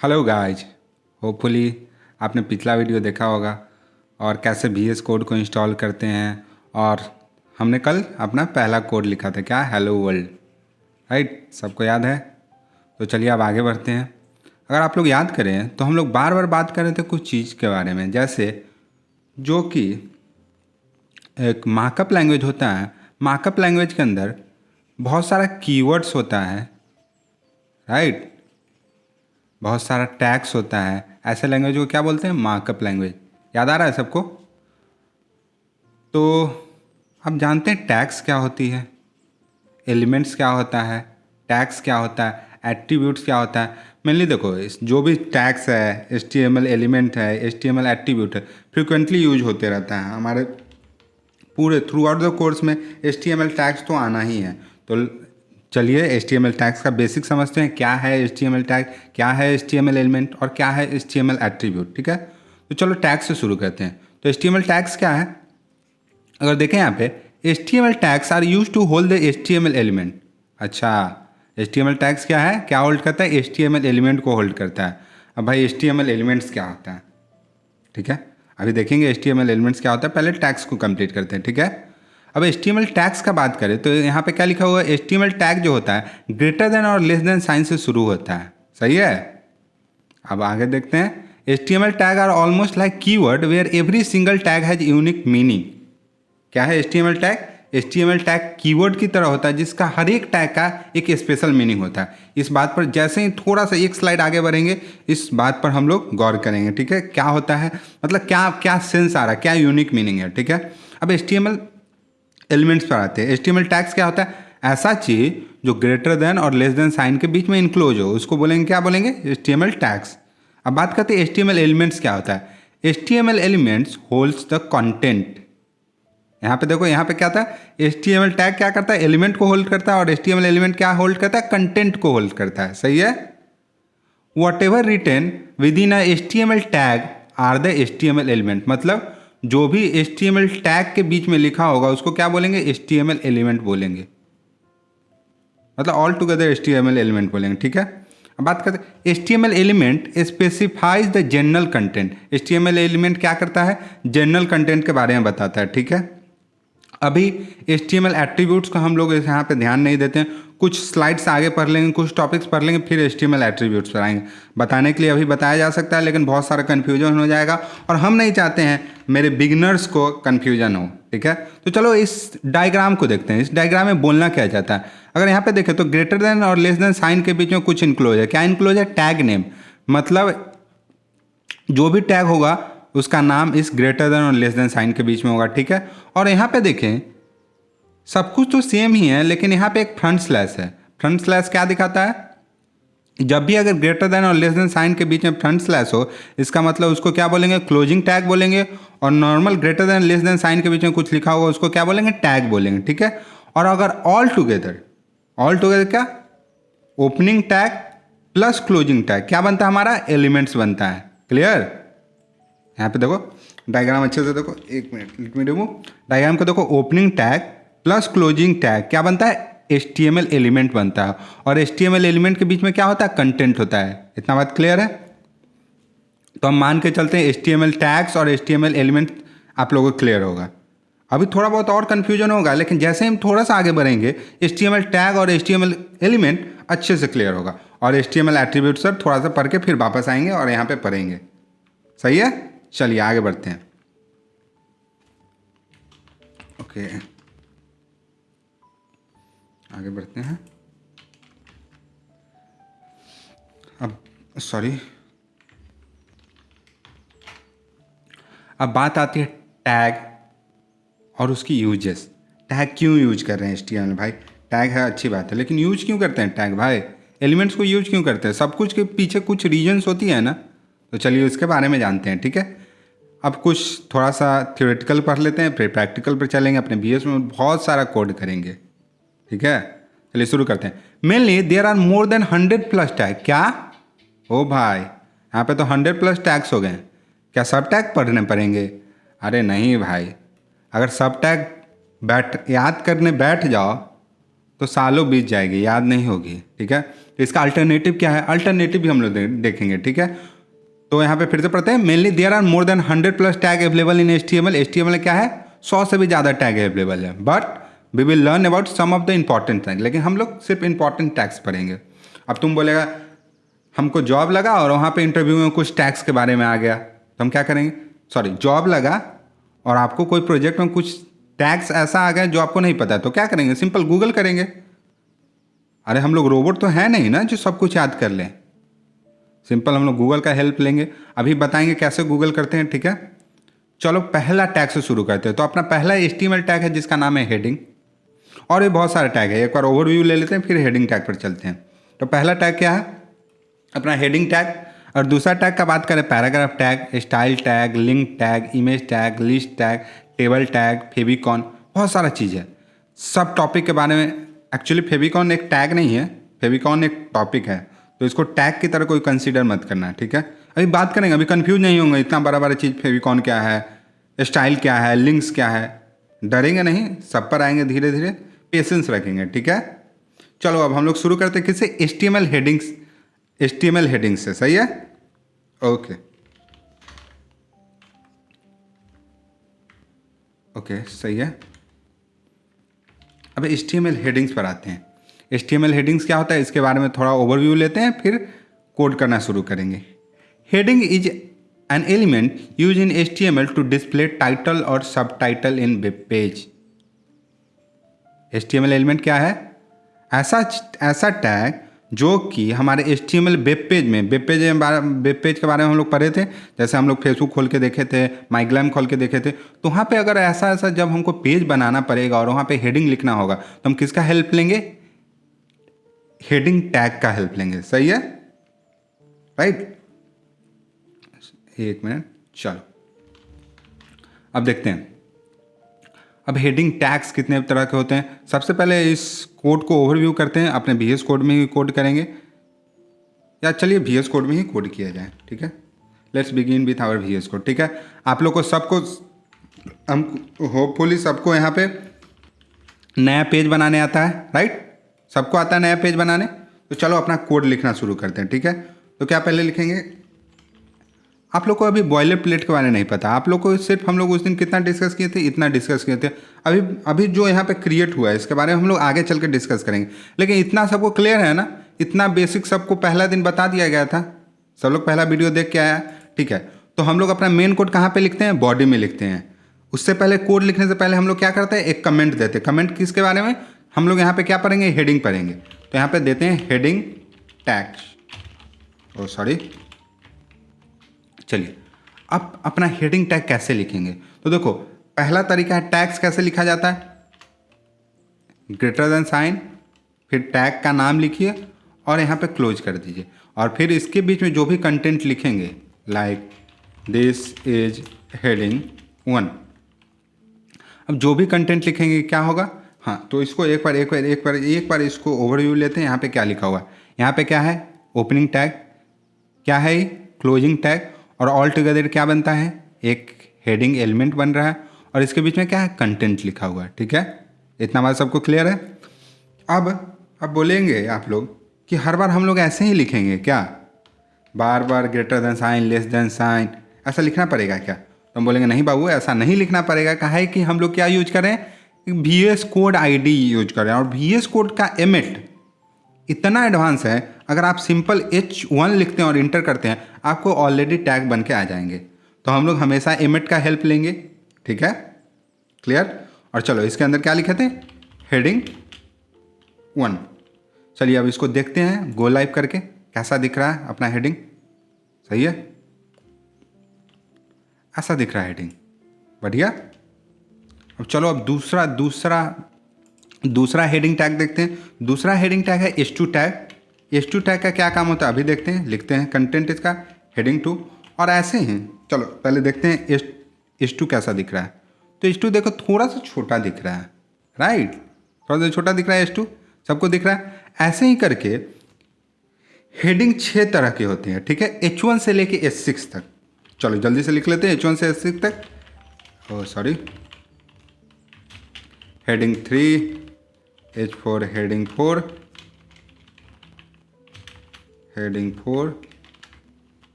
Hello guys, hopefully आपने पिछला video देखा होगा और कैसे VS कोड को इंस्टॉल करते हैं। और हमने कल अपना पहला कोड लिखा था, क्या, हेलो वर्ल्ड, राइट? सबको याद है? तो चलिए अब आगे बढ़ते हैं। अगर आप लोग याद करें तो हम लोग बार बार बात कर रहे थे कुछ चीज़ के बारे में, जैसे जो कि एक मार्कअप लैंग्वेज होता है। मार्कअप लैंग्वेज के अंदर बहुत सारा कीवर्ड्स होता है, राइट? बहुत सारा टैग्स होता है। ऐसे लैंग्वेज को क्या बोलते हैं? Markup language. याद आ रहा है सबको? तो अब जानते हैं टैग्स क्या होती है, एलिमेंट्स क्या होता है, टैग्स क्या होता है, एट्रीब्यूट्स क्या होता है। मेनली देखो, जो भी टैग्स है, HTML एलिमेंट है, HTML एट्रीब्यूट है, फ्रिक्वेंटली यूज होते रहता है हमारे पूरे थ्रू आउट द कोर्स में। HTML टैग्स तो आना ही है। तो चलिए HTML टैग्स का बेसिक समझते हैं। क्या है HTML टैग, क्या है HTML एलिमेंट और क्या है HTML एट्रीब्यूट, ठीक है? तो चलो टैग से शुरू करते हैं। तो HTML टैग्स क्या है? अगर देखें यहाँ पे, HTML tags are use to hold the HTML element. अच्छा, HTML टैग्स क्या है, क्या होल्ड करता है? HTML एलिमेंट को होल्ड करता है। अब भाई HTML एलिमेंट्स क्या होता है, ठीक है? अभी देखेंगे HTML एलिमेंट्स क्या होता है, पहले टैग्स को कंप्लीट करते हैं, ठीक है? अब HTML टैग्स का बात करें तो यहाँ पे क्या लिखा हुआ है? HTML टैग जो होता है ग्रेटर देन और लेस देन साइन से शुरू होता है, सही है? अब आगे देखते हैं। HTML tag are almost like keyword where every single tag has unique meaning. क्या है HTML tag? HTML tag keyword की तरह होता है जिसका हर एक टैग का एक स्पेशल मीनिंग होता है। इस बात पर जैसे ही थोड़ा सा एक स्लाइड आगे बढ़ेंगे इस बात पर हम लोग गौर करेंगे, ठीक है? क्या होता है, मतलब क्या क्या सेंस आ रहा है, क्या यूनिक मीनिंग है, ठीक है? अब HTML एलिमेंट्स पर आते हैं। HTML टैग्स क्या होता है? ऐसा चीज जो ग्रेटर देन और लेस देन साइन के बीच में इनक्लोज हो, उसको बोलेंगे, क्या बोलेंगे? HTML tags. अब बात करते हैं HTML एलिमेंट्स क्या होता है। HTML elements holds the content. यहाँ पे देखो, यहाँ पे क्या था? HTML टैग क्या करता है? एलिमेंट को होल्ड करता है। और HTML एलिमेंट क्या होल्ड करता है? कंटेंट को होल्ड करता है, सही है? Whatever written within HTML tag are the HTML element. मतलब जो भी HTML टैग के बीच में लिखा होगा उसको क्या बोलेंगे? HTML एलिमेंट बोलेंगे। मतलब ऑल टुगेदर HTML एलिमेंट बोलेंगे, ठीक है? अब बात करते हैं HTML element specifies the general content. HTML element क्या करता है? जनरल कंटेंट के बारे में बताता है, ठीक है? अभी HTML एट्रीब्यूट्स को हम लोग यहाँ पे ध्यान नहीं देते हैं। कुछ स्लाइड्स आगे पढ़ लेंगे, कुछ टॉपिक्स पढ़ लेंगे, फिर HTML एट्रीब्यूट्स पर आएंगे। बताने के लिए अभी बताया जा सकता है, लेकिन बहुत सारा कन्फ्यूजन हो जाएगा और हम नहीं चाहते हैं मेरे बिगिनर्स को कन्फ्यूजन हो, ठीक है? तो चलो इस डायग्राम को देखते हैं। इस डायग्राम में बोलना क्या चाहता है? अगर यहाँ पे देखें तो ग्रेटर देन और लेस देन साइन के बीच में कुछ इनक्लोज है। क्या इनक्लोज है? Tag name. मतलब जो भी टैग होगा उसका नाम इस ग्रेटर देन और लेस देन साइन के बीच में होगा, ठीक है? और यहाँ पे देखें, सब कुछ तो सेम ही है, लेकिन यहाँ पे एक फ्रंट स्लैश है। फ्रंट स्लैश क्या दिखाता है? जब भी अगर ग्रेटर देन और लेस देन साइन के बीच में फ्रंट स्लैश हो, इसका मतलब उसको क्या बोलेंगे? क्लोजिंग टैग बोलेंगे। और normal greater than less than sign के बीच में कुछ लिखा होगा उसको क्या बोलेंगे? टैग बोलेंगे, ठीक है? और अगर ऑल टुगेदर क्या? Opening tag plus closing tag क्या बनता है हमारा? एलिमेंट्स बनता है। क्लियर? यहाँ पे देखो डायग्राम अच्छे से देखो, एक minute let me remove. Diagram को देखो, opening tag plus closing tag क्या बनता है? HTML एलिमेंट बनता है। और HTML एलिमेंट के बीच में क्या होता है? कंटेंट होता है। इतना बात क्लियर है? तो हम मान के चलते हैं HTML टैग्स और HTML एलिमेंट आप लोगों को क्लियर होगा। अभी थोड़ा बहुत और कन्फ्यूजन होगा, लेकिन जैसे हम थोड़ा सा आगे बढ़ेंगे HTML टैग और HTML एलिमेंट अच्छे से क्लियर होगा। और HTML एट्रीब्यूट सर थोड़ा सा पढ़ के फिर वापस आएंगे और यहाँ पे पढ़ेंगे, सही है? चलिए आगे बढ़ते हैं। ओके, आगे बढ़ते हैं। अब सॉरी, अब बात आती है टैग और उसकी यूजेस। टैग क्यों यूज कर रहे हैं HTML भाई? टैग है अच्छी बात है, लेकिन यूज क्यों करते हैं टैग भाई? एलिमेंट्स को यूज क्यों करते हैं? सब कुछ के पीछे कुछ रीजन्स होती है ना। तो चलिए उसके बारे में जानते हैं, ठीक है? अब कुछ थोड़ा सा थ्योरेटिकल पढ़ लेते हैं, फिर प्रैक्टिकल पर चलेंगे। अपने BS में बहुत सारा कोड करेंगे, ठीक है? चलिए शुरू करते हैं। Mainly there are more than 100+ tag. क्या? ओ भाई, यहाँ पे तो 100+ टैग्स हो गए। क्या सब टैग पढ़ने पड़ेंगे? अरे नहीं भाई, अगर सब टैग याद करने बैठ जाओ तो सालों बीत जाएगी, याद नहीं होगी, ठीक है। तो इसका अल्टरनेटिव क्या है, अल्टरनेटिव भी हम लोग देखेंगे, ठीक है। तो यहाँ पे फिर से पढ़ते हैं। Mainly there are more than 100+ tag available in HTML। HTML क्या है, 100 से भी ज़्यादा टैग अवेलेबल है, but we will learn about some of the important tag. लेकिन हम लोग सिर्फ इंपॉर्टेंट टैग्स पढ़ेंगे। अब तुम बोलेगा हमको जॉब लगा और वहाँ पे इंटरव्यू में कुछ टैग्स के बारे में आ गया, तो हम क्या करेंगे, सॉरी जॉब लगा और आपको कोई प्रोजेक्ट में कुछ टैग्स ऐसा आ गया जो आपको नहीं पता है, तो क्या करेंगे, सिंपल गूगल करेंगे। अरे हम लोग रोबोट तो है नहीं ना जो सब कुछ याद कर लें, सिंपल हम लोग गूगल का हेल्प लेंगे। अभी बताएंगे कैसे गूगल करते हैं, ठीक है। चलो पहला टैग से शुरू करते हैं। तो अपना पहला HTML टैग है जिसका नाम है हेडिंग, और ये बहुत सारे टैग है, एक बार ओवरव्यू ले लेते हैं फिर हेडिंग टैग पर चलते हैं। तो पहला टैग क्या है, अपना हेडिंग टैग। और दूसरा टैग का बात करें, paragraph tag, style tag, link tag, image tag, list tag, table tag, favicon, बहुत सारा चीज़ है। सब टॉपिक के बारे में, एक्चुअली फेविकॉन एक टैग नहीं है, फेविकॉन एक टॉपिक है, तो इसको टैग की तरह कोई कंसीडर मत करना, ठीक है। अभी बात करेंगे, अभी कंफ्यूज नहीं होंगे, इतना बड़ा बड़ा चीज़ फेविकॉन क्या है, स्टाइल क्या है, लिंक्स क्या है, डरेंगे नहीं, सब पर आएंगे धीरे धीरे, पेशेंस रखेंगे, ठीक है। चलो अब हम लोग शुरू करते हैं किससे, HTML हेडिंग्स से, सही है, ओके ओके सही है। अब HTML हेडिंग्स पर आते हैं। HTML हेडिंग्स क्या होता है, इसके बारे में थोड़ा ओवरव्यू लेते हैं, फिर कोड करना शुरू करेंगे। Heading is an element use in HTML to display title और subtitle in web page. HTML element क्या है, ऐसा टैग जो कि हमारे HTML वेब पेज के बारे में हम लोग पढ़े थे। जैसे हम लोग फेसबुक खोल के देखे थे, माइग्राम खोल के देखे थे, तो वहाँ पे अगर ऐसा जब हमको पेज बनाना पड़ेगा और वहाँ पे हेडिंग लिखना होगा, तो हम किसका हेल्प लेंगे, हेडिंग टैग का हेल्प लेंगे, सही है, राइट। एक मिनट, चलो अब देखते हैं। अब हेडिंग टैग्स कितने तरह के होते हैं, सबसे पहले इस कोड को ओवरव्यू करते हैं। अपने VS कोड में ही कोड करेंगे, या चलिए VS कोड में ही कोड किया जाए, ठीक है। Let's begin with our VS code, ठीक है। आप लोग को सबको, हम होपफुली सबको यहाँ पे नया पेज बनाने आता है, राइट, सबको आता है नया पेज बनाने। तो चलो अपना कोड लिखना शुरू करते हैं, ठीक है। तो क्या पहले लिखेंगे, आप लोग को अभी बॉयलर प्लेट के बारे में नहीं पता, आप लोग को सिर्फ हम लोग उस दिन कितना डिस्कस किए थे, इतना डिस्कस किए थे। अभी जो यहाँ पे क्रिएट हुआ है इसके बारे में हम लोग आगे चल के डिस्कस करेंगे, लेकिन इतना सबको क्लियर है ना, इतना बेसिक सबको पहला दिन बता दिया गया था, सब लोग पहला वीडियो देख के आया, ठीक है। तो हम लोग अपना मेन कोड कहाँ पर लिखते हैं, बॉडी में लिखते हैं। उससे पहले कोड लिखने से पहले हम लोग क्या करते हैं, एक कमेंट देते हैं। कमेंट किसके बारे में, हम लोग यहाँ पे क्या पढ़ेंगे, हेडिंग पढ़ेंगे। तो यहाँ पे देते हैं हेडिंग टैग्स, ओ सॉरी, चलिए अब अपना हेडिंग टैग कैसे लिखेंगे। तो देखो पहला तरीका है, टैग्स कैसे लिखा जाता है, ग्रेटर देन साइन, फिर टैग का नाम लिखिए और यहाँ पे क्लोज कर दीजिए, और फिर इसके बीच में जो भी कंटेंट लिखेंगे, लाइक दिस इज हेडिंग 1। अब जो भी कंटेंट लिखेंगे क्या होगा, हाँ, तो इसको एक बार इसको ओवरव्यू लेते हैं। यहाँ पे क्या लिखा हुआ है, यहाँ पे क्या है, ओपनिंग टैग, क्या है, क्लोजिंग टैग, और ऑल टुगेदर क्या बनता है, एक हेडिंग एलिमेंट बन रहा है, और इसके बीच में क्या है, कंटेंट लिखा हुआ है, ठीक है। इतना बात सबको क्लियर है। अब बोलेंगे आप लोग कि हर बार हम लोग ऐसे ही लिखेंगे क्या, बार बार greater than sign, less than sign, ऐसा लिखना पड़ेगा क्या। तो हम बोलेंगे नहीं बाबू, ऐसा नहीं लिखना पड़ेगा। कहा है कि हम लोग क्या यूज करें, VS कोड ID यूज करें, और VS कोड का एमिट इतना एडवांस है, अगर आप सिंपल H1 लिखते हैं और इंटर करते हैं, आपको ऑलरेडी टैग बन के आ जाएंगे। तो हम लोग हमेशा एमिट का हेल्प लेंगे, ठीक है, क्लियर। और चलो इसके अंदर क्या लिखे थे, हेडिंग 1। चलिए अब इसको देखते हैं गो लाइव करके कैसा दिख रहा है अपना हेडिंग, सही है, ऐसा दिख रहा है हेडिंग, बढ़िया। अब चलो अब दूसरा हेडिंग टैग देखते हैं। दूसरा हेडिंग टैग है H2 टैग। H2 टैग का क्या काम होता है अभी देखते हैं, लिखते हैं कंटेंट इसका हेडिंग 2, और ऐसे ही चलो पहले देखते हैं H2 कैसा दिख रहा है। तो H2 देखो थोड़ा सा छोटा दिख रहा है, राइट, थोड़ा सा छोटा दिख रहा है H2, सबको दिख रहा है। ऐसे ही करके हेडिंग 6 तरह के होते हैं, ठीक है, H1 से लेके H6 तक। चलो जल्दी से लिख लेते हैं H1 से H6 तक, oh sorry, heading 3, H4 heading 4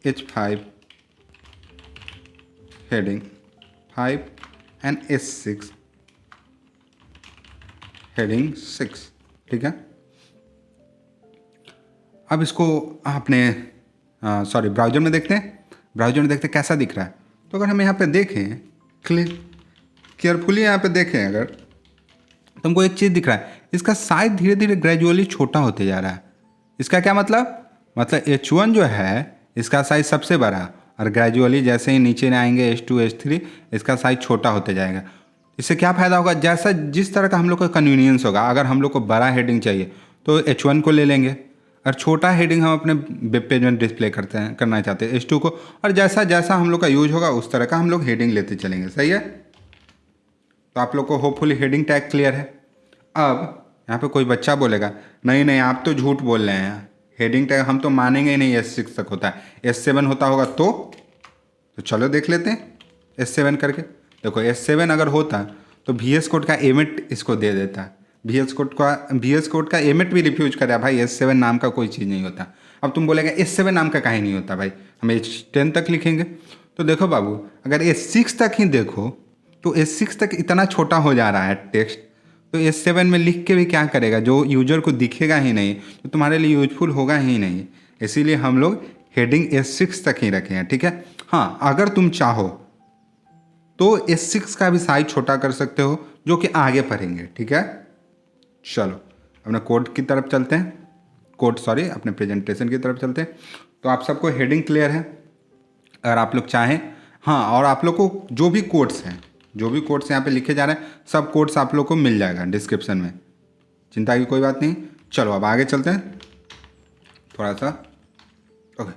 H5 heading 5 and S6 heading 6। ठीक है, अब इसको आपने ब्राउज़र में देखते हैं। कैसा दिख रहा है। तो अगर हम यहाँ पे देखें, केयरफुली यहाँ पे देखें, अगर तुमको एक चीज़ दिख रहा है, इसका साइज धीरे धीरे ग्रेजुअली छोटा होते जा रहा है। इसका क्या मतलब H1 जो है इसका साइज सबसे बड़ा, और ग्रेजुअली जैसे ही नीचे आएंगे H2 H3 इसका साइज छोटा होते जाएगा। इससे क्या फ़ायदा होगा, जैसा जिस तरह का हम लोग को कन्वीनियंस होगा। अगर हम लोग को बड़ा हेडिंग चाहिए तो H1 को ले लेंगे, और छोटा हेडिंग हम अपने वेब पेज में डिस्प्ले करना चाहते हैं H2 को, और जैसा जैसा हम लोग का यूज होगा उस तरह का हम लोग हेडिंग लेते चलेंगे। सही है, तो आप लोग को होपफुली हेडिंग टैग क्लियर है। अब यहाँ पे कोई बच्चा बोलेगा नहीं आप तो झूठ बोल रहे हैं, हेडिंग टैग हम तो मानेंगे ही नहीं, S6 तक होता है, S7 होता होगा तो चलो देख लेते हैं S7 करके। देखो S7 अगर होता तो VS कोड का एमिट इसको दे देता। VS कोड का एमिट भी रिफ्यूज करा भाई, S7 नाम का कोई चीज़ नहीं होता। अब तुम बोलेगा S7 नाम का काहे नहीं होता भाई, हम H10 तक लिखेंगे। तो देखो बाबू, अगर S6 तक ही देखो तो S6 तक इतना छोटा हो जा रहा है टेक्स्ट, तो S7 में लिख के भी क्या करेगा, जो यूजर को दिखेगा ही नहीं, तो तुम्हारे लिए यूजफुल होगा ही नहीं। इसीलिए हम लोग हेडिंग S6 तक ही रखे हैं। ठीक है, हाँ अगर तुम चाहो तो S6 का भी साइज छोटा कर सकते हो, जो कि आगे पढ़ेंगे। ठीक है, चलो अपने कोड की तरफ चलते हैं, अपने प्रेजेंटेशन की तरफ चलते हैं। तो आप सबको हेडिंग क्लियर है। अगर आप लोग चाहें, हाँ, और आप लोग को जो भी कोड्स यहाँ पे लिखे जा रहे हैं, सब कोड्स आप लोग को मिल जाएगा डिस्क्रिप्शन में, चिंता की कोई बात नहीं। चलो अब आगे चलते हैं थोड़ा सा। ओके,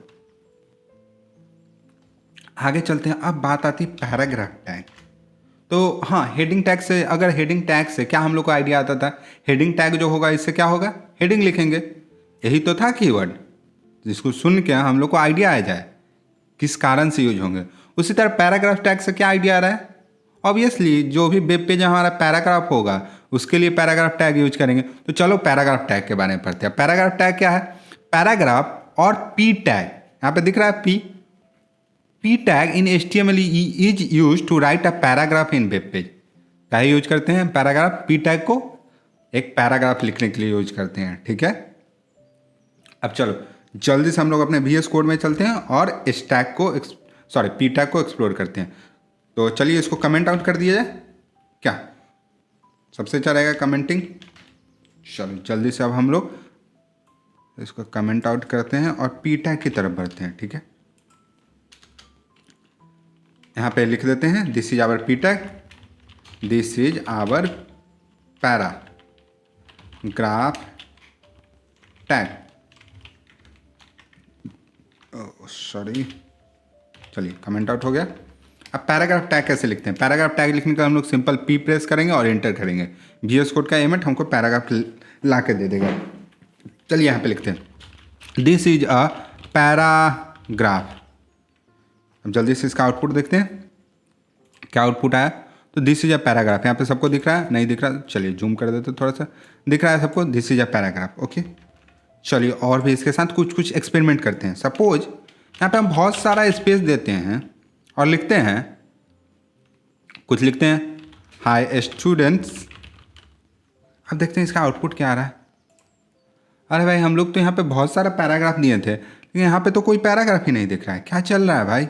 आगे चलते हैं। अब बात आती है पैराग्राफ टैग। तो हाँ, हेडिंग टैग से क्या हम लोग को आइडिया आता था, हेडिंग टैग जो होगा इससे क्या होगा, हेडिंग लिखेंगे। यही तो था कीवर्ड, जिसको सुन के हम लोग को आइडिया आ जाए किस कारण से यूज होंगे। उसी तरह पैराग्राफ टैग से क्या आइडिया आ रहा है, ऑब्वियसली जो भी वेब पेज हमारा पैराग्राफ होगा उसके लिए पैराग्राफ टैग यूज करेंगे। तो चलो पैराग्राफ टैग के बारे में पढ़ते हैं। पैराग्राफ टैग क्या है, पैराग्राफ और पी टैग, यहाँ पे दिख रहा है P tag in HTML is use to write a paragraph in web page. क्या यूज करते हैं पैराग्राफ, पी टैग को एक पैराग्राफ लिखने के लिए यूज करते हैं। ठीक है, अब चलो जल्दी से हम लोग अपने VS कोड में चलते हैं और इस टैग को पी टैग को एक्सप्लोर करते हैं। तो चलिए इसको कमेंट आउट कर दिया जाए, क्या सबसे अच्छा रहेगा कमेंटिंग। चलो जल्दी से अब हम लोग इसको कमेंट आउट करते हैं और पी टैग की तरफ बढ़ते हैं। ठीक है, यहाँ पे लिख देते हैं this is our P tag, this is our paragraph tag. Sorry, चलिए कमेंट आउट हो गया। अब पैराग्राफ टैग कैसे लिखते हैं, पैराग्राफ टैग लिखने का हम लोग सिंपल P प्रेस करेंगे और एंटर करेंगे। VS कोड का एमिट हमको पैराग्राफ ला के दे देगा। चलिए यहाँ पे लिखते हैं दिस इज अ पैराग्राफ। अब जल्दी से इसका आउटपुट देखते हैं, क्या आउटपुट आया। तो दिस इज अ पैराग्राफ, यहाँ पे सबको दिख रहा है, नहीं दिख रहा, चलिए जूम कर देते थोड़ा सा, दिख रहा है सबको, this is a paragraph. Okay, चलिए और भी इसके साथ कुछ एक्सपेरिमेंट करते हैं। सपोज यहाँ पे हम बहुत सारा स्पेस देते हैं और लिखते हैं, कुछ लिखते हैं हाय स्टूडेंट्स। अब देखते हैं इसका आउटपुट क्या आ रहा है। अरे भाई, हम लोग तो यहाँ पे बहुत सारा पैराग्राफ दिए थे, लेकिन यहाँ पे तो कोई पैराग्राफ ही नहीं दिख रहा है। क्या चल रहा है भाई,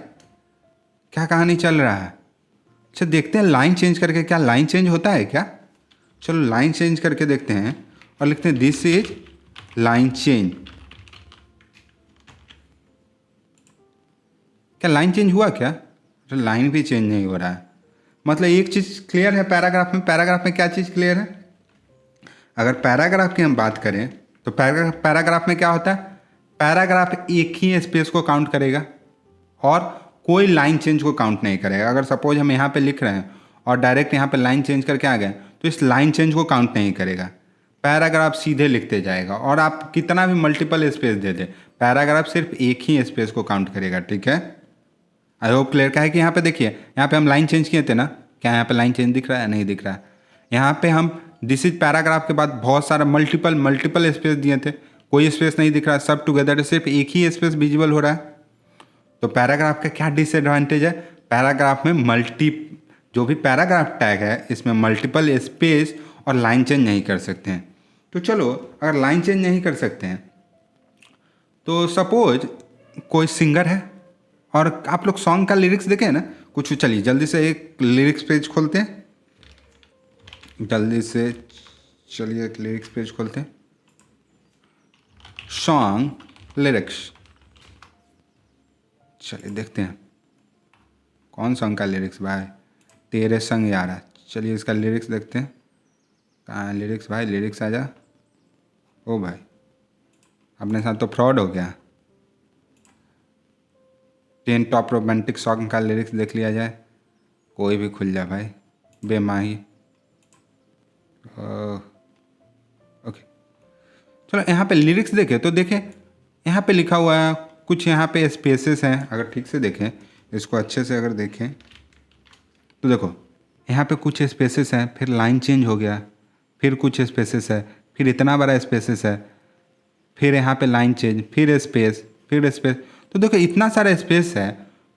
क्या कहानी चल रहा है। अच्छा देखते हैं लाइन चेंज करके, क्या लाइन चेंज होता है क्या। चलो लाइन चेंज करके देखते हैं और लिखते हैं दिस इज लाइन चेंज। क्या लाइन चेंज हुआ क्या, तो लाइन भी चेंज नहीं हो रहा है। मतलब एक चीज़ क्लियर है पैराग्राफ में क्या चीज़ क्लियर है। अगर पैराग्राफ की हम बात करें तो पैराग्राफ में क्या होता है, पैराग्राफ एक ही स्पेस को काउंट करेगा और कोई लाइन चेंज को काउंट नहीं करेगा। अगर सपोज हम यहाँ पे लिख रहे हैं और डायरेक्ट यहाँ पे लाइन चेंज करके आ गए तो इस लाइन चेंज को काउंट नहीं करेगा, पैराग्राफ सीधे लिखते जाएगा। और आप कितना भी मल्टीपल स्पेस दे दें, पैराग्राफ सिर्फ एक ही स्पेस को काउंट करेगा। ठीक है, आई होप क्लियर का है कि यहाँ पे देखिए, यहाँ पे हम लाइन चेंज किए थे ना, क्या यहाँ पे लाइन चेंज दिख रहा है, नहीं दिख रहा है। यहाँ पे हम दिस इज पैराग्राफ के बाद बहुत सारा मल्टीपल स्पेस दिए थे, कोई स्पेस नहीं दिख रहा, सब टुगेदर सिर्फ एक ही स्पेस विजिबल हो रहा है। तो पैराग्राफ का क्या डिसएडवांटेज है, पैराग्राफ में जो भी पैराग्राफ टैग है इसमें मल्टीपल स्पेस और लाइन चेंज नहीं कर सकते हैं। तो चलो अगर लाइन चेंज नहीं कर सकते हैं तो सपोज कोई सिंगर है और आप लोग सॉन्ग का लिरिक्स देखें ना कुछ, चलिए जल्दी से एक लिरिक्स पेज खोलते हैं, जल्दी से चलिए एक लिरिक्स पेज खोलते हैं, सॉन्ग लिरिक्स, चलिए देखते हैं कौन सॉन्ग का लिरिक्स भाई, तेरे संग यारा। चलिए इसका लिरिक्स देखते हैं, कहाँ है लिरिक्स भाई, लिरिक्स आ जा। ओ भाई अपने साथ तो फ्रॉड हो गया। 10 टॉप रोमांटिक सॉन्ग का लिरिक्स देख लिया जाए, कोई भी खुल जाए भाई, बेमाही। ओके चलो यहाँ पे लिरिक्स देखें तो देखें यहाँ पे लिखा हुआ है, कुछ यहाँ पे स्पेसेस हैं, अगर ठीक से देखें इसको अच्छे से अगर देखें तो देखो यहाँ पे कुछ स्पेसेस हैं, फिर लाइन चेंज हो गया, फिर कुछ स्पेसेस है, फिर इतना बड़ा स्पेसेस है, फिर यहाँ पे लाइन चेंज, फिर स्पेस, फिर स्पेस। तो देखो इतना सारा स्पेस है,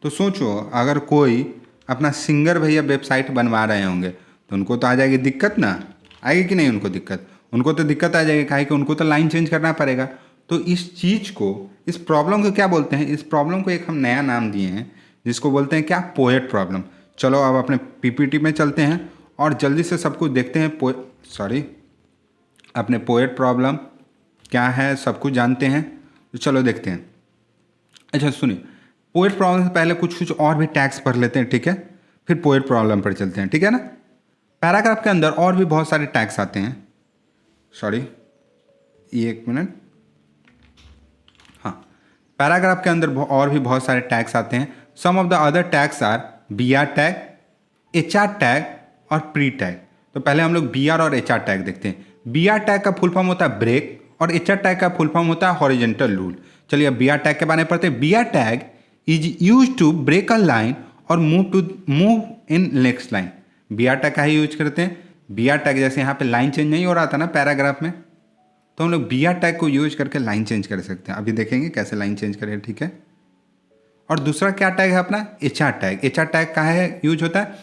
तो सोचो अगर कोई अपना सिंगर भैया वेबसाइट बनवा रहे होंगे तो उनको तो आ जाएगी दिक्कत ना, आएगी कि नहीं उनको दिक्कत, उनको तो दिक्कत आ जाएगी, काहे कि उनको तो लाइन चेंज करना पड़ेगा। तो इस चीज़ को, इस प्रॉब्लम को क्या बोलते हैं, इस प्रॉब्लम को एक हम नया नाम दिए हैं जिसको बोलते हैं क्या, पोएट प्रॉब्लम। चलो अब अपने पीपीटी में चलते हैं और जल्दी से सब कुछ देखते हैं, अपने पोएट प्रॉब्लम क्या है सब कुछ जानते हैं, तो चलो देखते हैं। अच्छा सुनिए, पोएट प्रॉब्लम से पहले कुछ और भी टैग्स पढ़ लेते हैं, ठीक है, फिर पोएट प्रॉब्लम पर चलते हैं, ठीक है ना। पैराग्राफ के अंदर और भी बहुत सारे टैग्स आते हैं, एक मिनट, हाँ, पैराग्राफ के अंदर और भी बहुत सारे टैग्स आते हैं। Some of the other tags are BR tag, HR tag और प्री टैग। तो पहले हम लोग BR और HR टैग देखते हैं। BR टैग का फुल फॉर्म होता है ब्रेक और HR टैग का फुल फॉर्म होता है हॉरिजॉन्टल रूल। चलिए अब BR टैग के बारे में पढ़ते हैं। BR tag is use to break a line और move in next line. BR tag का ही यूज करते हैं। BR टैग जैसे यहाँ पे लाइन चेंज नहीं हो रहा था ना पैराग्राफ में, तो हम लोग BR टैग को यूज करके लाइन चेंज कर सकते हैं। अभी देखेंगे कैसे लाइन चेंज करें, ठीक है। और दूसरा क्या टैग है अपना, HR टैग। HR टैग का है यूज होता है,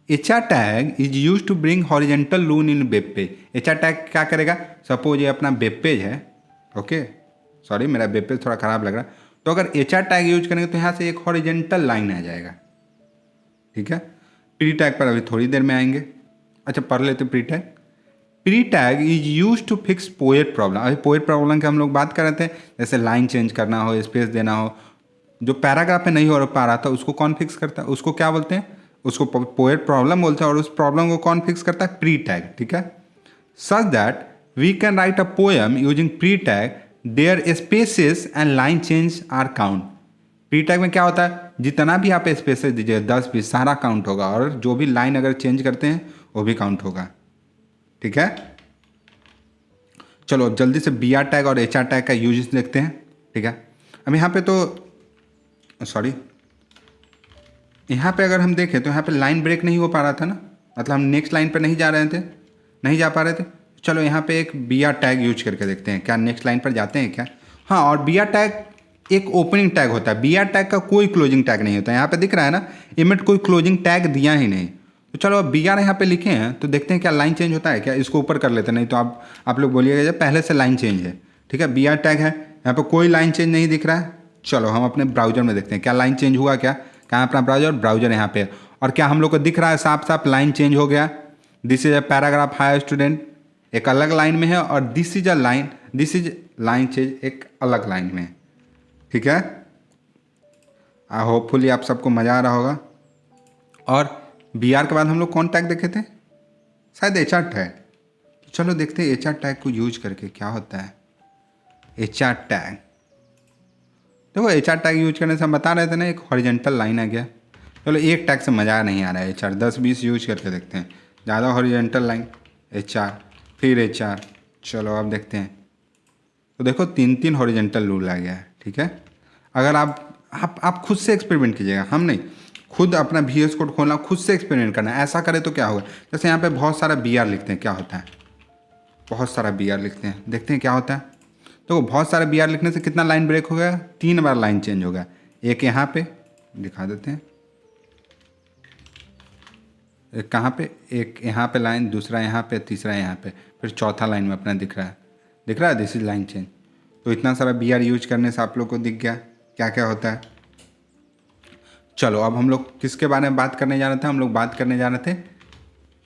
HR tag is use to bring horizontal line in web page. HR tag क्या करेगा, सपोज ये अपना वेब पेज है, ओके, सॉरी मेरा वेब पेज थोड़ा खराब लग रहा है, तो अगर HR टैग यूज करेंगे तो यहाँ से एक हॉरिजेंटल लाइन आ जाएगा, ठीक है। प्री टैग पर अभी थोड़ी देर में आएंगे। अच्छा पढ़ लेते pre tag. Pre tag is use to fix poet problem. अभी पोएट प्रॉब्लम की हम लोग बात कर रहे थे, जैसे लाइन चेंज करना हो, स्पेस देना हो, जो पैराग्राफ में नहीं हो पा रहा था उसको कौन फिक्स करता है, उसको क्या बोलते हैं, उसको पोएट प्रॉब्लम बोलते हैं। और उस प्रॉब्लम को कौन फिक्स करता है, प्री टैग, ठीक है। Such that we can write a poem using pre tag, there spaces and line change are count. Pre tag में क्या होता है, जितना भी आप स्पेसेस दीजिए 10-20 सारा काउंट होगा, और जो भी लाइन अगर चेंज करते हैं वो भी काउंट होगा, ठीक है। चलो अब जल्दी से BR टैग और HR टैग का यूज देखते हैं, ठीक है। अब यहाँ पे तो यहाँ पे अगर हम देखें तो यहाँ पे लाइन ब्रेक नहीं हो पा रहा था ना, मतलब हम नेक्स्ट लाइन पर नहीं जा पा रहे थे। चलो यहाँ पे एक BR टैग यूज करके देखते हैं, क्या नेक्स्ट लाइन पर जाते हैं क्या। हाँ, और BR टैग एक ओपनिंग टैग होता है, BR टैग का कोई क्लोजिंग टैग नहीं होता। यहाँ पे दिख रहा है ना, इमेट कोई क्लोजिंग टैग दिया ही नहीं। तो चलो अब BR यहाँ पे लिखे हैं तो देखते हैं क्या लाइन चेंज होता है क्या। इसको ऊपर कर लेते हैं, नहीं तो आप लोग बोलिएगा जब पहले से लाइन चेंज है, ठीक है। BR टैग है, यहाँ पे कोई लाइन चेंज नहीं दिख रहा है। चलो हम अपने ब्राउजर में देखते हैं क्या लाइन चेंज हुआ क्या। कहाँ अपना ब्राउजर यहाँ पे, और क्या हम लोग को दिख रहा है साफ साफ लाइन चेंज हो गया। This is a paragraph, high student एक अलग लाइन में है, और दिस इज लाइन चेंज एक अलग लाइन में, ठीक है। होपफुली आप सबको मज़ा आ रहा होगा। और BR के बाद हम लोग कौन टैग देखे थे, शायद HR टैग। चलो देखते हैं HR टैग को यूज करके क्या होता है। HR टैग देखो, HR टैग यूज करने से हम बता रहे थे ना, एक हॉरिजेंटल लाइन आ गया। चलो एक टैग से मज़ा नहीं आ रहा है, HR 10-20 यूज करके देखते हैं। ज़्यादा हॉरिजेंटल लाइन, HR फिर HR। चलो अब देखते हैं, तो देखो 3 हॉरिजेंटल रूल आ गया है, ठीक है। अगर आप खुद से एक्सपेरिमेंट कीजिएगा, हम नहीं, खुद अपना VS कोड खोलना, खुद से एक्सपेरिमेंट करना है। ऐसा करें तो क्या होगा, जैसे यहाँ पे बहुत सारा BR लिखते हैं, क्या होता है, बहुत सारा बी आर लिखते हैं, देखते हैं क्या होता है। तो बहुत सारा बी आर लिखने से कितना लाइन ब्रेक हो गया, 3 बार लाइन चेंज हो गया। एक यहाँ पे दिखा देते हैं, एक कहाँ पे, एक यहाँ पे लाइन, दूसरा यहाँ पे, तीसरा यहाँ पे, फिर चौथा लाइन में अपना दिख रहा है दिस इज लाइन चेंज। तो इतना सारा बी आर यूज करने से आप लोग को दिख गया क्या क्या होता है। चलो अब हम लोग किसके बारे में बात करने जा रहे थे, हम लोग बात करने जा रहे थे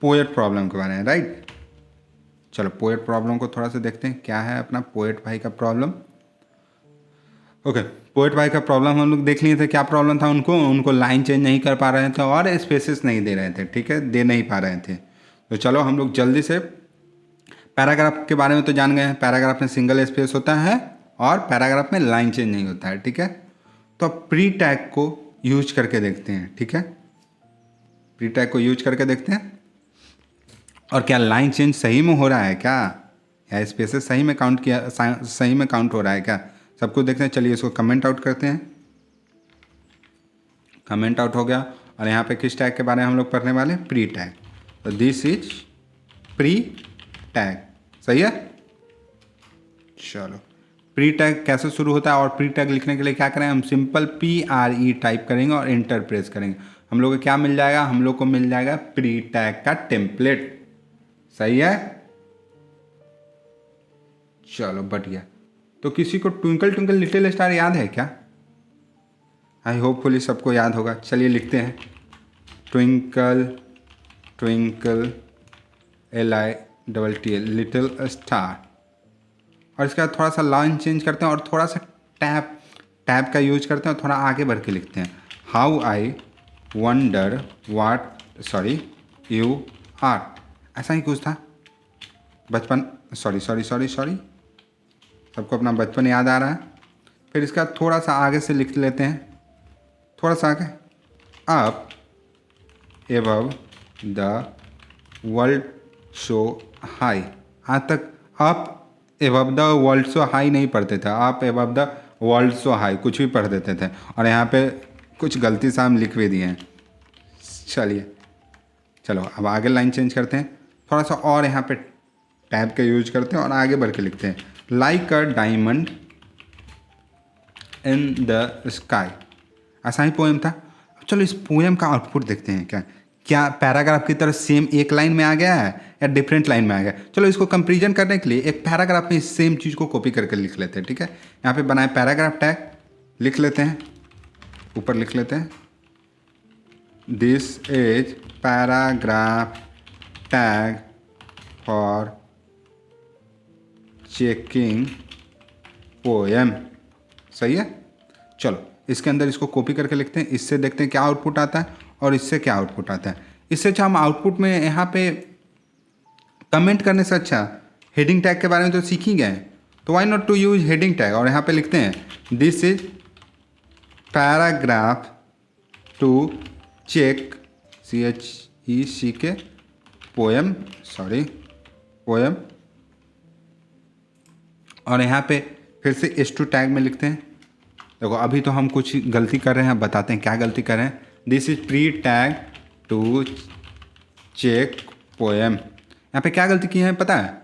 पोएट प्रॉब्लम के बारे में, राइट। चलो पोएट प्रॉब्लम को थोड़ा सा देखते हैं, क्या है अपना पोएट भाई का प्रॉब्लम। ओके, पोएट भाई का प्रॉब्लम हम लोग देख लिए थे, क्या प्रॉब्लम था उनको लाइन चेंज नहीं कर पा रहे थे और स्पेसेस नहीं दे रहे थे, ठीक है, दे नहीं पा रहे थे। तो चलो हम लोग जल्दी से पैराग्राफ के बारे में तो जान गए हैं। पैराग्राफ में सिंगल स्पेस होता है और पैराग्राफ में लाइन चेंज नहीं होता है, ठीक है। तो अब प्री टैग को यूज करके देखते हैं, ठीक है, प्री टैग को यूज करके देखते हैं और क्या लाइन चेंज सही में हो रहा है क्या, या स्पेसेस सही में काउंट किया, सही में काउंट हो रहा है क्या, सब कुछ देखते हैं। चलिए इसको कमेंट आउट करते हैं, कमेंट आउट हो गया। और यहाँ पे किस टैग के बारे में हम लोग पढ़ने वाले, प्री टैग। तो दिस इज प्री टैग, सही है। चलो प्री टैग कैसे शुरू होता है, और प्री टैग लिखने के लिए क्या करें, हम सिंपल PRE टाइप करेंगे और इंटर प्रेस करेंगे। हम लोग को क्या मिल जाएगा, हम लोग को मिल जाएगा प्री टैग का टेम्पलेट, सही है। चलो बढ़िया। तो किसी को ट्विंकल ट्विंकल लिटिल स्टार याद है क्या, आई होपफुली सबको याद होगा। चलिए लिखते हैं twinkle twinkle LITTL little star, और इसके बाद थोड़ा सा लाइन चेंज करते हैं और थोड़ा सा टैब का यूज करते हैं और थोड़ा आगे बढ़ के लिखते हैं how I wonder what you are, ऐसा ही कुछ था बचपन, सॉरी सबको अपना बचपन याद आ रहा है। फिर इसका थोड़ा सा आगे से लिख लेते हैं, थोड़ा सा आगे, up above the world so high. आज तक up above the world so high नहीं पढ़ते थे, up above the world so high कुछ भी पढ़ देते थे, और यहाँ पे कुछ गलती से हम लिख भी दिए हैं। चलो अब आगे लाइन चेंज करते हैं, थोड़ा सा और यहाँ पे टैब का यूज करते हैं और आगे बढ़ के लिखते हैं like a diamond in the sky. ऐसा ही पोएम था। चलो इस पोएम का आउटपुट देखते हैं, क्या पैराग्राफ की तरह सेम एक लाइन में आ गया है या डिफरेंट लाइन में आ गया। चलो इसको कंपेरिजन करने के लिए एक पैराग्राफ में इस सेम चीज़ को कॉपी करके लिख लेते हैं, ठीक है। यहाँ पे बनाए पैराग्राफ टैग, लिख लेते हैं, ऊपर लिख लेते हैं this is paragraph tag for checking poem, सही है। चलो इसके अंदर इसको कॉपी करके लिखते हैं, इससे देखते हैं क्या आउटपुट आता है और इससे क्या आउटपुट आता है। इससे अच्छा हम आउटपुट में यहाँ पे कमेंट करने से अच्छा हेडिंग टैग के बारे में तो सीख ही गए, तो why not to use heading tag. और यहाँ पे लिखते हैं this is paragraph to check CHECK poem, poem. और यहाँ पे फिर से S2 टैग में लिखते हैं। देखो अभी तो हम कुछ गलती कर रहे हैं, बताते हैं क्या गलती कर रहे हैं। This is pre tag to check poem. यहाँ पे क्या गलती की है पता है,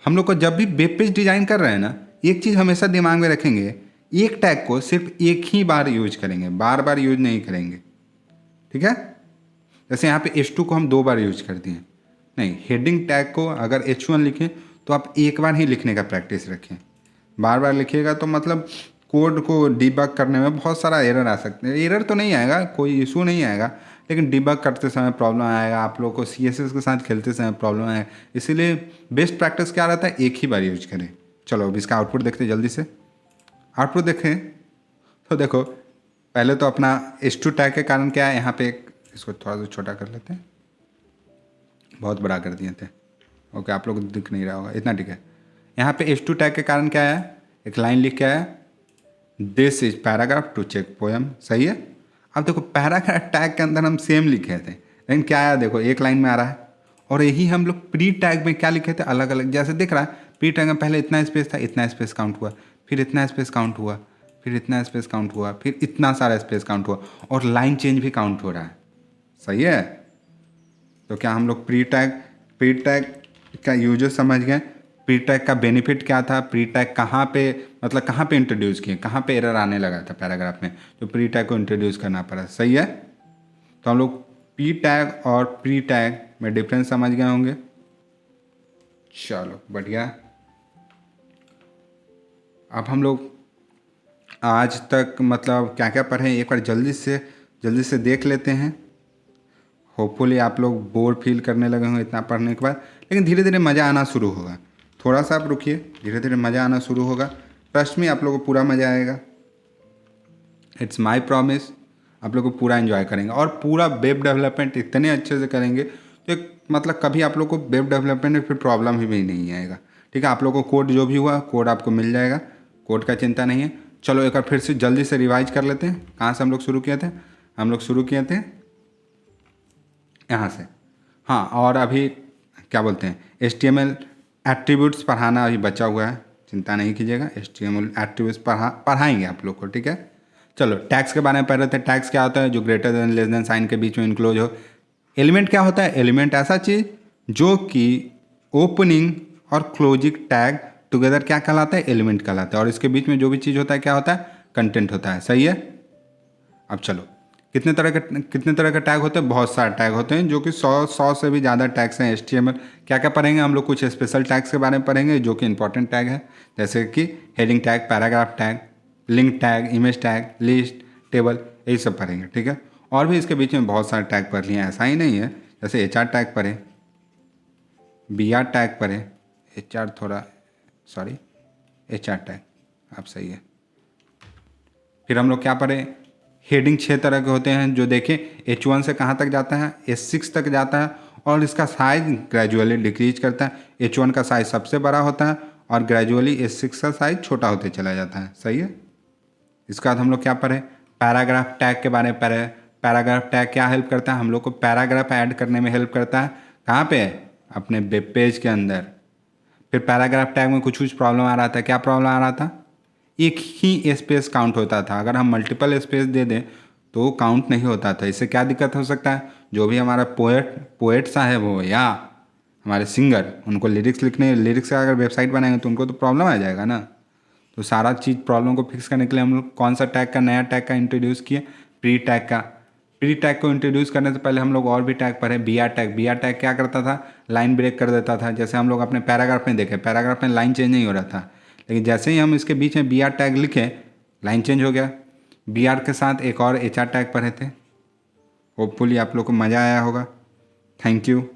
हम लोग को जब भी वेब पेज डिज़ाइन कर रहे हैं ना, एक चीज़ हमेशा दिमाग में रखेंगे, एक टैग को सिर्फ एक ही बार यूज करेंगे, बार बार यूज नहीं करेंगे, ठीक है। जैसे यहाँ पे H2 को हम 2 बार यूज कर दिए, नहीं, हेडिंग टैग को अगर H1 लिखें तो आप एक बार ही लिखने का प्रैक्टिस रखें। बार बार लिखिएगा तो मतलब कोड को डिबग करने में बहुत सारा एरर आ सकते हैं। एरर तो नहीं आएगा, कोई इशू नहीं आएगा, लेकिन डिबग करते समय प्रॉब्लम आएगा, आप लोग को CSS के साथ खेलते समय प्रॉब्लम आएगा। इसीलिए बेस्ट प्रैक्टिस क्या रहता है, एक ही बार यूज करें। चलो अब इसका आउटपुट देखते हैं जल्दी से। आउटपुट देखें तो देखो पहले तो अपना H2 टैग के कारण क्या है, यहाँ पे इसको थोड़ा सा छोटा कर लेते हैं, बहुत बड़ा कर दिए थे, ओके आप लोग दिख नहीं रहा होगा, इतना ठीक है। यहाँ पे H2 टैग के कारण क्या है, एक लाइन लिख के आया this is paragraph to check poem, सही है। अब देखो पैराग्राफ टैग के अंदर हम सेम लिखे थे, लेकिन क्या आया देखो एक लाइन में आ रहा है। और यही हम लोग प्री टैग में क्या लिखे थे, अलग अलग, जैसे दिख रहा है प्री टैग में पहले इतना स्पेस था, इतना स्पेस काउंट हुआ, फिर इतना स्पेस काउंट हुआ, फिर इतना स्पेस काउंट हुआ, फिर इतना सारा स्पेस काउंट हुआ, और लाइन चेंज भी काउंट हो रहा है, सही है। तो क्या हम लोग प्री टैग का यूजर समझ गए। प्री टैग का बेनिफिट क्या था, प्री टैग कहाँ पे, मतलब कहाँ पे इंट्रोड्यूस किए, कहाँ पे एरर आने लगा था पैराग्राफ में, तो प्री टैग को इंट्रोड्यूस करना पड़ा। सही है। तो हम लोग पी टैग और प्री टैग में डिफरेंस समझ गए होंगे। चलो बढ़िया। अब हम लोग आज तक मतलब क्या क्या पढ़े एक बार जल्दी से देख लेते हैं। होपफुली आप लोग बोर फील करने लगे होंगे इतना पढ़ने के बाद, लेकिन धीरे धीरे मज़ा आना शुरू होगा। थोड़ा सा आप रुकिए, धीरे धीरे मज़ा आना शुरू होगा। ट्रस्ट में आप लोगों को पूरा मज़ा आएगा। It's my promise. आप लोग को पूरा एंजॉय करेंगे और पूरा वेब डेवलपमेंट इतने अच्छे से करेंगे तो एक मतलब कभी आप लोग को वेब डेवलपमेंट में फिर प्रॉब्लम ही नहीं आएगा। ठीक है, आप लोगों को कोड जो भी हुआ कोड आपको मिल जाएगा, कोड का चिंता नहीं है। चलो एक बार फिर से जल्दी से रिवाइज कर लेते हैं। कहाँ से हम लोग शुरू किए थे? हम लोग शुरू किए थे यहाँ से। हाँ, और अभी क्या बोलते हैं, HTML एट्रीब्यूट्स पढ़ाना अभी बचा हुआ है, चिंता नहीं कीजिएगा। HTML एट्रीब्यूट्स पढ़ाएंगे आप लोग को। ठीक है, चलो टैग्स के बारे में पढ़ रहे थे। टैग्स क्या होता है? जो greater than less than sign के बीच में इनक्लोज हो। एलिमेंट क्या होता है? एलिमेंट ऐसा चीज़ जो कि ओपनिंग और क्लोजिंग टैग टुगेदर क्या कहलाता है? एलिमेंट कहलाता है। और इसके बीच में जो भी चीज़ होता है क्या होता है? कंटेंट होता है। सही है। अब चलो कितने तरह के टैग होते हैं? बहुत सारे टैग होते हैं, जो कि 100 से भी ज़्यादा टैग्स हैं। HTML क्या क्या पढ़ेंगे हम लोग? कुछ स्पेशल टैग्स के बारे में पढ़ेंगे जो कि इंपॉर्टेंट टैग है, जैसे कि heading tag, paragraph tag, link tag, image tag, list, table, यही सब पढ़ेंगे। ठीक है, और भी इसके बीच में बहुत सारे टैग पढ़ लिए, ऐसा ही नहीं है। जैसे HR टैग पढ़े, BR टैग पढ़े, HR टैग, आप सही है। फिर हम लोग क्या पढ़े? हेडिंग 6 तरह के होते हैं, जो देखें H1 से कहाँ तक जाता है? H6 तक जाता है, और इसका साइज ग्रेजुअली डिक्रीज करता है। H1 का साइज सबसे बड़ा होता है और ग्रेजुअली H6 का साइज छोटा होते चला जाता है। सही है। इसके बाद हम लोग क्या पढ़े? पैराग्राफ टैग के बारे में पढ़े। पैराग्राफ टैग क्या हेल्प करता है? हम लोग को पैराग्राफ ऐड करने में हेल्प करता है। कहाँ पे? अपने वेब पेज के अंदर। फिर पैराग्राफ टैग में कुछ प्रॉब्लम आ रहा था। क्या प्रॉब्लम आ रहा था? एक ही स्पेस काउंट होता था। अगर हम मल्टीपल स्पेस दे दें तो काउंट नहीं होता था। इससे क्या दिक्कत हो सकता है? जो भी हमारा पोएट साहब हो या हमारे सिंगर, उनको लिरिक्स का अगर वेबसाइट बनाएंगे तो उनको तो प्रॉब्लम आ जाएगा ना। तो सारा चीज़ प्रॉब्लम को फिक्स करने के लिए हम लोग कौन सा टैग का, नया टैग का इंट्रोड्यूस किए? प्री टैग का। प्री टैग को इंट्रोड्यूस करने से पहले हम लोग और भी टैग पढ़े। BR tag. BR टैग क्या करता था? लाइन ब्रेक कर देता था। जैसे हम लोग अपने पैराग्राफ में देखे, पैराग्राफ में लाइन चेंज नहीं हो रहा था, लेकिन जैसे ही हम इसके बीच में BR टैग लिखे, लाइन चेंज हो गया। BR के साथ एक और HR टैग पढ़े थे। होपफुली आप लोग को मज़ा आया होगा। Thank you.